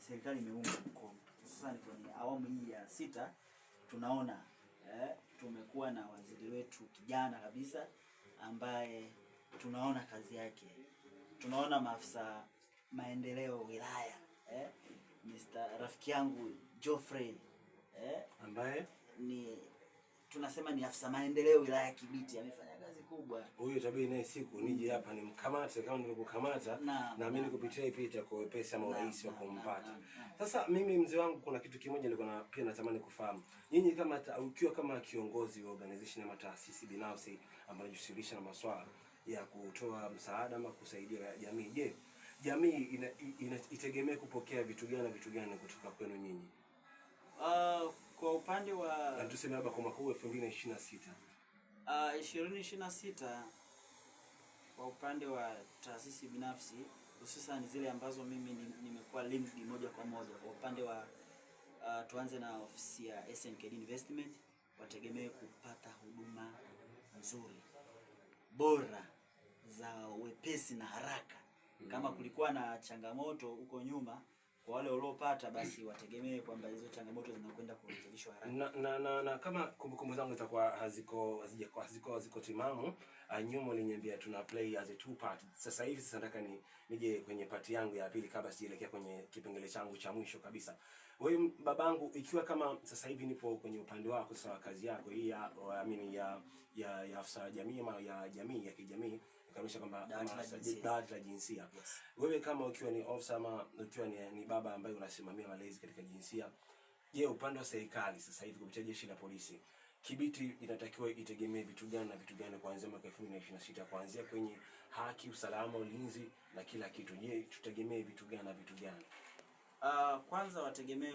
serikali imeunga mkono. Sasa kwenye awamu hii ya 6 tunaona tumekuwa na waziri wetu kijana kabisa ambaye tunaona kazi yake. Tunaona maafisa maendeleo wilaya Mr. rafiki yangu Geoffrey ambaye tunasema ni afisa maendeleo wilaya Kibiti, amefanya kazi kubwa. Huyo tabia naye siku nije hapa nimkamate, kama nilikukamata na mimi nikupitia ipita kwa wepesi ama urahisi wa kumpata. Sasa mimi mzee wangu, kuna kitu kimoja nilikuwa pia natamani kufahamu. Nyinyi kama ukiwa kama kiongozi wa organization ama taasisi binafsi ambayo inajishughulisha na masuala ya kutoa msaada ama kusaidia jamii, je, jamii itegemea kupokea vitu gani kutoka kwenu nyinyi? Kwa upande wa tuseme labda kwa mwaka huu 2026 2026 kwa upande wa taasisi binafsi, hususan zile ambazo mimi nimekuwa linked moja kwa moja, kwa upande wa tuanze na ofisi ya SNKD Investment, wategemee kupata huduma nzuri bora za wepesi na haraka. Kama kulikuwa na changamoto huko nyuma, kwa wale waliopata basi wategemee kwamba hizo changamoto zinakwenda kurekebishwa haraka. Na kama kumbukumbu zangu zitakuwa haziko timamu, nyuma uliniambia tuna play as a two part. Sasa hivi nataka nije kwenye part yangu ya pili kabla sijaelekea kwenye kipengele changu cha mwisho kabisa. Wewe babangu, ikiwa kama sasa hivi nipo kwenye upande wako sasa kazi yako hii ya afisa jamii ama ya jamii ya kijamii, ikamisha kwamba dawati la jinsia. Yes. Wewe kama ukiwa ni officer ama ukiwa ni baba ambaye unasimamia malezi katika jinsia, je, upande wa serikali sasa hivi kupitia jeshi la polisi Kibiti inatakiwa itegemee vitu gani kuanzia mwaka 2026, kuanzia kwenye haki, usalama, ulinzi na kila kitu? Je, tutegemee vitu gani? Kwanza wategemee